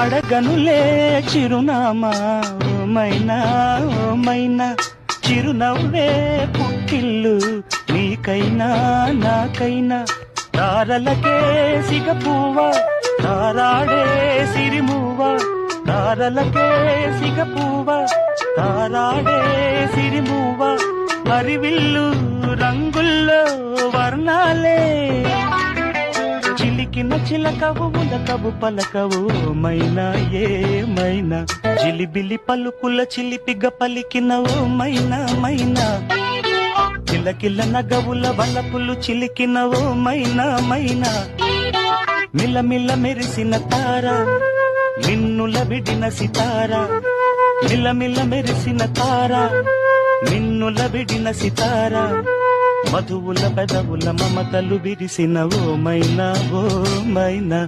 అడగనులే చిరునామా ఓ మైనా ఓ మైనా చిరునవ్వే పుట్టిల్లు నీకైనా నాకైనా తారలకే సిగపువ్వ తారాడే సిరిమువ్వ తారలకే సిగపువ్వ తారాడే సిరిమువ్వ హరివిల్లు రంగుల్లో వర్ణాలే చిలికిన చిలకవు ఉలకవు పలకవు మైనా ఏమైనా జిలిబిలి పలుకుల చిలిపిగ పలికిన ఓ మైనా మైనా కిలకిల నగవుల వలపులు చిలికిన ఓ మైనా మైనా మిలమిల మెరిసిన తార నిన్నుల విడిన సితార మిలమిల మెరిసిన తార నిన్నుల విడిన సితార మధువుల పెదవుల మమతలు విరిసిన ఓ మైనా ఓ మైనా